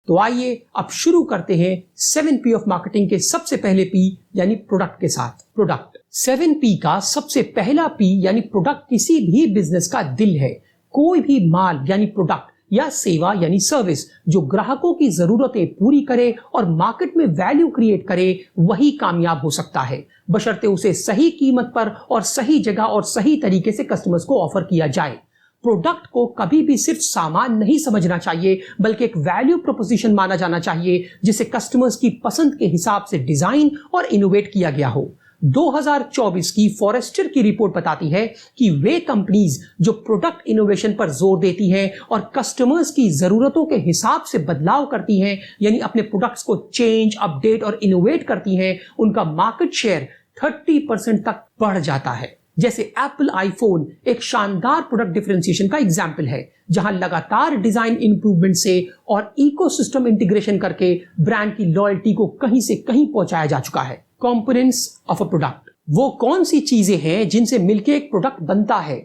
तो आइए अब शुरू करते हैं 7P ऑफ मार्केटिंग के सबसे पहले P यानी प्रोडक्ट के साथ। प्रोडक्ट 7P का सबसे पहला P यानी प्रोडक्ट किसी भी बिजनेस का दिल है। कोई भी माल यानी प्रोडक्ट या सेवा यानी सर्विस जो ग्राहकों की जरूरतें पूरी करे और मार्केट में वैल्यू क्रिएट करे वही कामयाब हो सकता है, बशर्ते उसे सही कीमत पर और सही जगह और सही तरीके से कस्टमर्स को ऑफर किया जाए। प्रोडक्ट को कभी भी सिर्फ सामान नहीं समझना चाहिए बल्कि एक वैल्यू प्रोपोजिशन माना जाना चाहिए जिसे कस्टमर्स की पसंद के हिसाब से डिजाइन और इनोवेट किया गया हो। 2024 की फॉरेस्टर की रिपोर्ट बताती है कि वे कंपनीज जो प्रोडक्ट इनोवेशन पर जोर देती हैं और कस्टमर्स की जरूरतों के हिसाब से बदलाव करती हैं, यानी अपने प्रोडक्ट्स को चेंज, अपडेट और इनोवेट करती हैं, उनका मार्केट शेयर 30% तक बढ़ जाता है। जैसे एप्पल आईफोन एक शानदार प्रोडक्ट डिफरेंशिएशन का एग्जाम्पल है, जहां लगातार डिजाइन इंप्रूवमेंट से और इकोसिस्टम इंटीग्रेशन करके ब्रांड की लॉयल्टी को कहीं से कहीं पहुंचाया जा चुका है। कंपोनेंट्स ऑफ अ प्रोडक्ट, वो कौन सी चीजें हैं जिनसे मिलके एक प्रोडक्ट बनता है,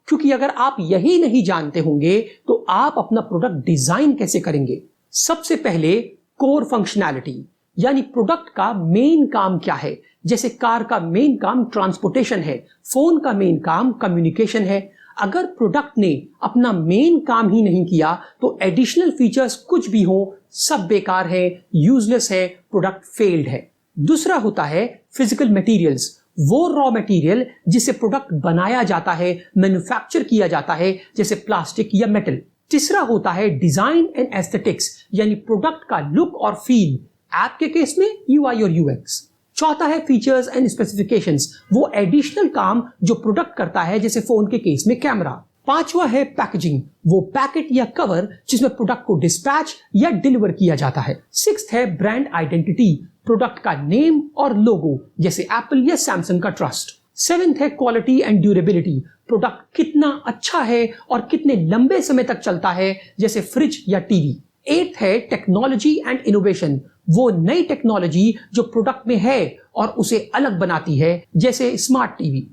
क्योंकि अगर आप यही नहीं जानते होंगे तो आप अपना प्रोडक्ट डिजाइन कैसे करेंगे। सबसे पहले कोर फंक्शनैलिटी, यानी प्रोडक्ट का मेन काम क्या है। जैसे कार का मेन काम ट्रांसपोर्टेशन है, फोन का मेन काम कम्युनिकेशन है। अगर प्रोडक्ट ने अपना मेन काम ही नहीं किया तो एडिशनल फीचर्स कुछ भी हो सब बेकार है, यूजलेस है, प्रोडक्ट फेल्ड है। दूसरा होता है फिजिकल मटेरियल्स, वो रॉ मटेरियल जिससे प्रोडक्ट बनाया जाता है, मैन्युफैक्चर किया जाता है, जैसे प्लास्टिक या मेटल। तीसरा होता है डिजाइन एंड एस्थेटिक्स, यानी प्रोडक्ट का लुक और फील, ऐप के केस में UI और UX। चौथा है फीचर्स एंड स्पेसिफिकेशंस, वो एडिशनल काम जो प्रोडक्ट करता है, जैसे फोन के केस में कैमरा। पांचवा है पैकेजिंग, वो पैकेट या कवर जिसमें प्रोडक्ट को डिस्पैच या डिलीवर किया जाता है। सिक्स्थ है ब्रांड आइडेंटिटी, प्रोडक्ट का नेम और लोगो, जैसे एप्पल या सैमसंग का ट्रस्ट। सेवेंथ है क्वालिटी एंड ड्यूरेबिलिटी, प्रोडक्ट कितना अच्छा है और कितने लंबे समय तक चलता है, जैसे फ्रिज या टीवी। एट्थ है टेक्नोलॉजी एंड इनोवेशन, वो नई टेक्नोलॉजी जो प्रोडक्ट में है और उसे अलग बनाती है, जैसे स्मार्ट टीवी।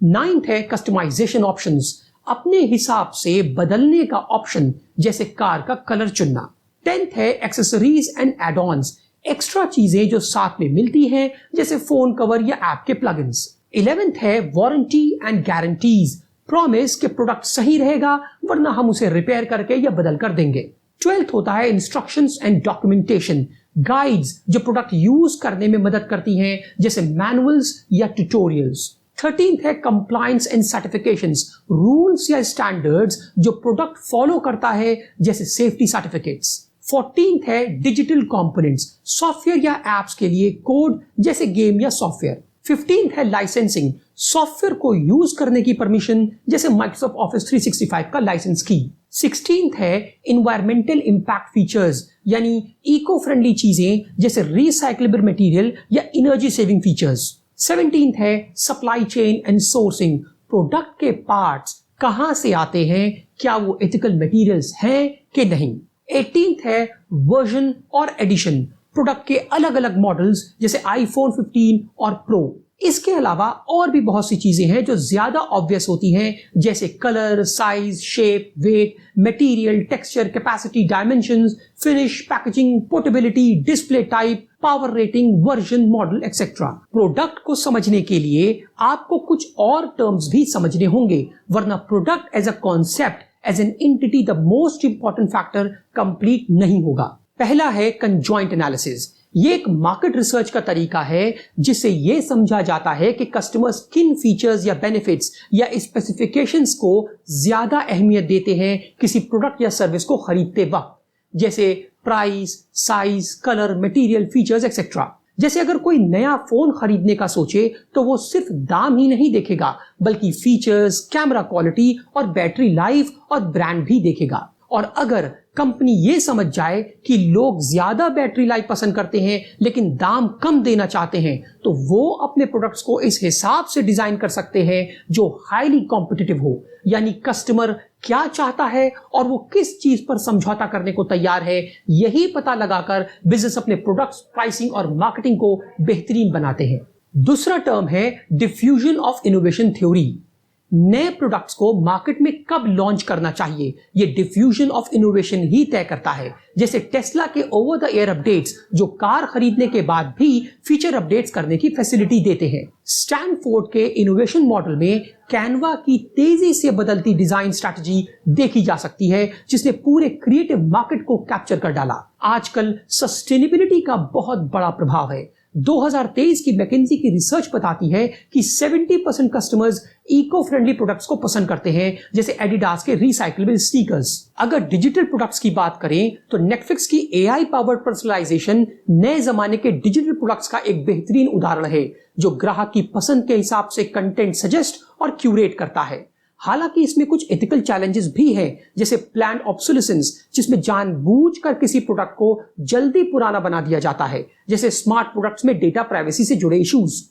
नाइन्थ है कस्टमाइजेशन ऑप्शंस, अपने हिसाब से बदलने का ऑप्शन, जैसे कार का कलर चुनना। 10th है accessories and add ons, extra चीजें जो साथ में मिलती हैं, जैसे फोन कवर या ऐप के प्लगइन्स। 11th है वारंटी एंड गारंटीज, प्रॉमिस कि प्रोडक्ट सही रहेगा वरना हम उसे रिपेयर करके या बदल कर देंगे। 12th होता है इंस्ट्रक्शंस एंड डॉक्यूमेंटेशन, गाइड्स जो प्रोडक्ट यूज करने में मदद करती हैं, जैसे मैनुअल्स या ट्यूटोरियल्स। 13th है कंप्लायंस एंड सर्टिफिकेशंस, रूल्स या स्टैंडर्ड्स जो प्रोडक्ट फॉलो करता है, जैसे सेफ्टी सर्टिफिकेट्स। 14th है डिजिटल कंपोनेंट्स, सॉफ्टवेयर या एप्स के लिए कोड, जैसे गेम या सॉफ्टवेयर। 15th है लाइसेंसिंग, सॉफ्टवेयर को यूज करने की परमिशन, जैसे माइक्रोसॉफ्ट ऑफिस 365 का लाइसेंस की। 16th है इन्वायरमेंटल इंपैक्ट फीचर्स, यानी इको फ्रेंडली चीजें, जैसे रिसाइक्लेबल मटेरियल या एनर्जी सेविंग फीचर्स। 17th है supply chain and sourcing, product के पार्ट्स कहां से आते हैं, क्या वो एथिकल मटेरियल्स हैं कि नहीं। 18th है वर्जन और एडिशन, प्रोडक्ट के अलग अलग मॉडल्स, जैसे आईफोन 15 और प्रो। इसके अलावा और भी बहुत सी चीजें हैं जो ज्यादा ऑब्वियस होती हैं, जैसे colour, size, shape, weight, material, texture, capacity, dimensions, finish, packaging, portability, display type, power rating, version, model etcetera. Product को समझने के लिए आपको कुछ और टर्म्स भी समझने होंगे, वरना product as a concept, as an entity, the most important factor complete नहीं होगा। पहला है कंजॉइंट एनालिसिस, ये एक मार्केट रिसर्च का तरीका है जिससे ये समझा जाता है कि कस्टमर्स किन फीचर्स या बेनिफिट्स या स्पेसिफिकेशंस को ज्यादा अहमियत देते हैं किसी प्रोडक्ट या सर्विस को खरीदते वक्त, जैसे price, size, colour, material, features etcetera. जैसे अगर कोई नया फोन खरीदने का सोचे तो वो सिर्फ दाम ही नहीं देखेगा बल्कि फीचर्स, कैमरा क्वालिटी और बैटरी लाइफ और ब्रांड भी देखेगा। और अगर कंपनी ये समझ जाए कि लोग ज्यादा बैटरी लाइफ पसंद करते हैं लेकिन दाम कम देना चाहते हैं, तो वो अपने प्रोडक्ट्स को इस हिसाब से डिजाइन कर सकते हैं जो हाईली कॉम्पिटिटिव हो, यानी कस्टमर क्या चाहता है और वो किस चीज पर समझौता करने को तैयार है, यही पता लगाकर बिजनेस अपने प्रोडक्ट्स, प्राइसिंग और मार्केटिंग को बेहतरीन बनाते हैं। दूसरा टर्म है डिफ्यूजन ऑफ इनोवेशन थ्योरी। नए प्रोडक्ट्स को मार्केट में कब लॉन्च करना चाहिए, ये डिफ्यूजन ऑफ इनोवेशन ही तय करता है। जैसे टेस्ला के ओवर द एयर अपडेट्स जो कार खरीदने के बाद भी फीचर अपडेट्स करने की फैसिलिटी देते हैं। स्टैनफोर्ड के इनोवेशन मॉडल में कैनवा की तेजी से बदलती डिजाइन स्ट्रैटेजी देखी जा सकती है, जिसने पूरे क्रिएटिव मार्केट को कैप्चर कर डाला। आजकल सस्टेनेबिलिटी का बहुत बड़ा प्रभाव है। 2023 की मैकिन्जी की रिसर्च बताती है कि 70% कस्टमर्स इको फ्रेंडली प्रोडक्ट्स को पसंद करते हैं, जैसे एडिडास के रिसाइक्लेबल स्नीकर्स। अगर डिजिटल प्रोडक्ट्स की बात करें तो नेटफ्लिक्स की एआई पावर्ड पर्सनलाइजेशन नए जमाने के डिजिटल प्रोडक्ट्स का एक बेहतरीन उदाहरण है, जो ग्राहक की पसंद के हिसाब से कंटेंट सजेस्ट और क्यूरेट करता है। हालांकि इसमें कुछ एथिकल चैलेंजेस भी हैं, जैसे प्लान्ड ऑब्सोलेसेंस, जिसमें जानबूझकर किसी प्रोडक्ट को जल्दी पुराना बना दिया जाता है, जैसे स्मार्ट प्रोडक्ट्स में डेटा प्राइवेसी से जुड़े इश्यूज।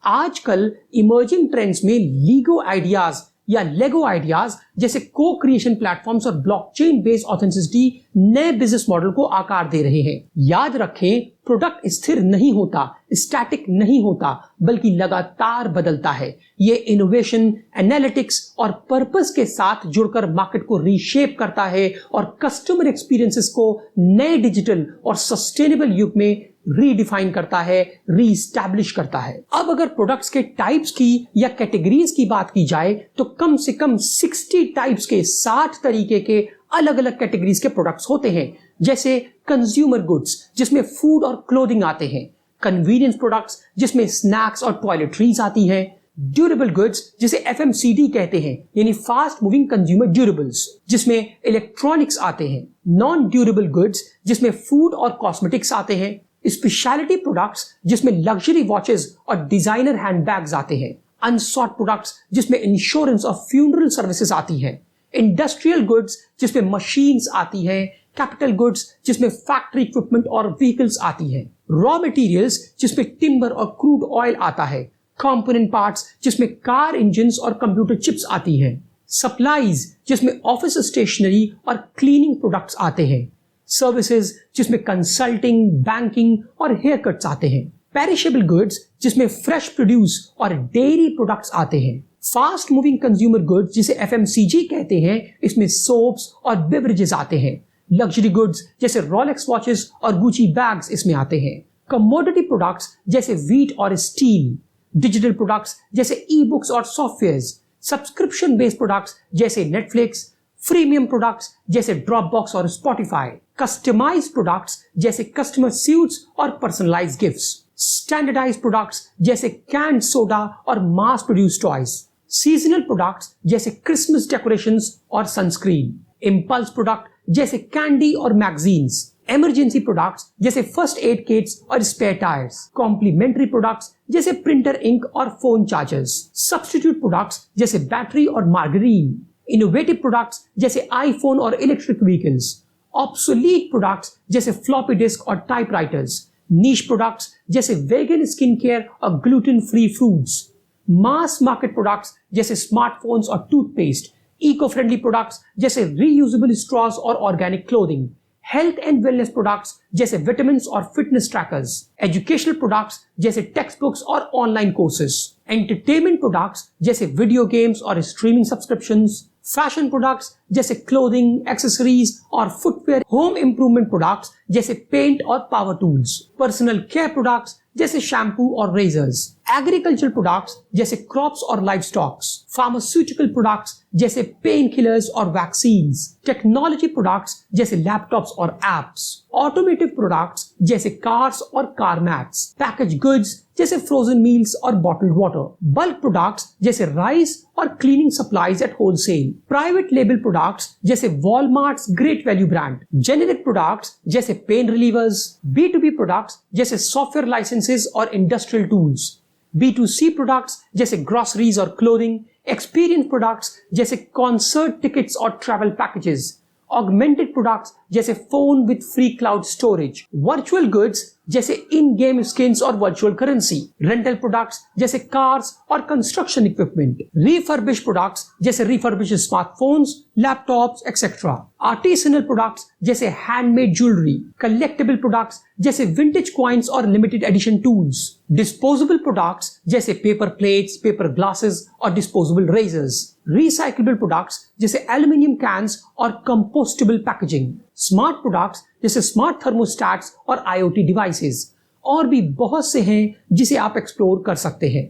आजकल इमर्जिंग ट्रेंड्स में लीगो आइडियाज या लेगो आइडियाज जैसे को क्रिएशन प्लेटफॉर्म्स और ब्लॉकचेन बेस्ड ऑथेंटिसिटी नए बिजनेस मॉडल को आकार दे रहे हैं। याद रखें, प्रोडक्ट स्थिर नहीं होता, स्टैटिक नहीं होता, बल्कि लगातार बदलता है। ये इनोवेशन, एनालिटिक्स और पर्पस के साथ जुड़कर मार्केट को रीशेप करता है और कस्टमर एक्सपीरियंसेस को नए डिजिटल और सस्टेनेबल युग में रीडिफाइन करता है, रीस्टैब्लिश करता है। अब अगर प्रोडक्ट्स के टाइप्स की या कैटेगरीज की बात की जाए तो कम से कम 60 टाइप्स के 60 तरीके के अलग अलग कैटेगरीज के प्रोडक्ट्स होते हैं, जैसे कंज्यूमर गुड्स जिसमें फूड और क्लोथिंग आते हैं, कन्वीनियंस प्रोडक्ट्स जिसमें स्नैक्स और टॉयलेटरीज आती हैं, ड्यूरेबल गुड्स जिसे FMCD कहते हैं यानी फास्ट मूविंग कंज्यूमर ड्यूरेबल्स जिसमें इलेक्ट्रॉनिक्स आते हैं, नॉन ड्यूरेबल गुड्स जिसमें फूड और कॉस्मेटिक्स आते हैं, स्पेशलिटी प्रोडक्ट्स जिसमें लग्जरी वॉचेस और डिजाइनर हैंडबैग्स आते हैं, अनसॉट प्रोडक्ट्स जिसमें इंश्योरेंस और फ्यूनरल सर्विसेज आती हैं, इंडस्ट्रियल गुड्स जिसमें मशीन्स आती हैं, कैपिटल गुड्स जिसमें फैक्ट्री इक्विपमेंट और व्हीकल्स आती हैं, रॉ मटेरियल्स जिसमें टिम्बर और क्रूड ऑयल आता है, कंपोनेंट पार्ट्स जिसमें कार इंजन्स और कंप्यूटर चिप्स आती हैं, सप्लाईज जिसमें ऑफिस स्टेशनरी और क्लीनिंग प्रोडक्ट्स आते हैं, सर्विसेज जिसमें कंसल्टिंग, बैंकिंग और हेयर कट्स आते हैं, पेरिशेबल गुड्स जिसमें फ्रेश प्रोड्यूस और डेयरी प्रोडक्ट्स आते हैं, फास्ट मूविंग कंज्यूमर गुड्स जिसे FMCG कहते हैं, इसमें सोप्स और बेवरेजेस आते हैं, लग्जरी गुड्स जैसे रोलेक्स वॉचेस और गुची बैग्स इसमें आते हैं, कमोडिटी प्रोडक्ट्स जैसे व्हीट और स्टील, डिजिटल प्रोडक्ट्स जैसे ई बुक्स और सॉफ्टवेयर्स, सब्सक्रिप्शन बेस्ड प्रोडक्ट्स जैसे नेटफ्लिक्स, प्रीमियम प्रोडक्ट्स जैसे ड्रॉपबॉक्स और स्पॉटिफाई, कस्टमाइज्ड प्रोडक्ट्स जैसे कस्टमर सूट्स और पर्सनलाइज्ड गिफ्ट्स, स्टैंडर्डाइज्ड प्रोडक्ट्स जैसे कैंड सोडा और mass produced toys, seasonal products जैसे क्रिसमस डेकोरेशंस और सनस्क्रीन, इंपल्स प्रोडक्ट जैसे कैंडी और मैगजीन्स, इमरजेंसी प्रोडक्ट्स जैसे फर्स्ट एड किट्स और स्पेयर टायर्स, कॉम्प्लीमेंट्री प्रोडक्ट्स जैसे प्रिंटर इंक और फोन चार्जर्स, सब्स्टिट्यूट प्रोडक्ट्स जैसे बैटरी और मार्गरीन, इनोवेटिव प्रोडक्ट्स जैसे आईफोन और इलेक्ट्रिक व्हीकल्स, ऑब्सोलीट प्रोडक्ट्स जैसे फ्लॉपी डिस्क और टाइपराइटर्स, नीश प्रोडक्ट्स जैसे वेगन स्किन केयर और gluten free foods, mass market products जैसे स्मार्टफोन्स और टूथपेस्ट, इको फ्रेंडली प्रोडक्ट्स जैसे रीयूजेबल स्ट्रॉज और organic clothing, health and wellness products जैसे विटामिन और फिटनेस ट्रैकर्स, एजुकेशनल प्रोडक्ट्स जैसे टेक्स्ट बुक्स और ऑनलाइन कोर्सेज, एंटरटेनमेंट प्रोडक्ट्स जैसे वीडियो गेम्स और स्ट्रीमिंग सब्सक्रिप्शंस, फैशन प्रोडक्ट्स जैसे क्लोथिंग, एक्सेसरीज और फुटवेयर, होम इंप्रूवमेंट प्रोडक्ट्स जैसे पेंट और power tools, personal care products जैसे शैम्पू और रेजर्स, एग्रीकल्चर प्रोडक्ट्स जैसे क्रॉप्स और लाइव स्टॉक्स, फार्मास्यूटिकल प्रोडक्ट्स जैसे पेन किलर्स और वैक्सीन्स, टेक्नोलॉजी प्रोडक्ट्स जैसे लैपटॉप्स और एप्स, ऑटोमेटिव प्रोडक्ट्स जैसे कार्स और कार मैट्स, पैकेज गुड्स जैसे फ्रोजन मील्स और बॉटल्ड वाटर, बल्क प्रोडक्ट्स जैसे राइस और cleaning supplies at wholesale, private label products जैसे Walmart's great value brand, generic products जैसे पेन रिलीवर्स, B2B प्रोडक्ट्स जैसे software licences और industrial tools, B2C products जैसे groceries और clothing, experience products जैसे concert tickets और ट्रैवल पैकेजेस, ऑगमेंटेड प्रोडक्ट्स जैसे phone with free cloud storage, virtual goods जैसे in game skins और वर्चुअल करेंसी, रेंटल प्रोडक्ट्स जैसे कार्स और कंस्ट्रक्शन इक्विपमेंट, रिफर्बिश प्रोडक्ट्स जैसे refurbish smartphones, laptops etcetera, artisanal products जैसे handmade jewellery, collectable products जैसे vintage coins और limited edition tools, disposable products जैसे paper plates, paper glasses और disposable razor's, recyclable products जैसे aluminium cans और compostable packaging, smart products जैसे smart thermostats और IoT devices, और भी बहुत से हैं जिसे आप एक्सप्लोर कर सकते हैं।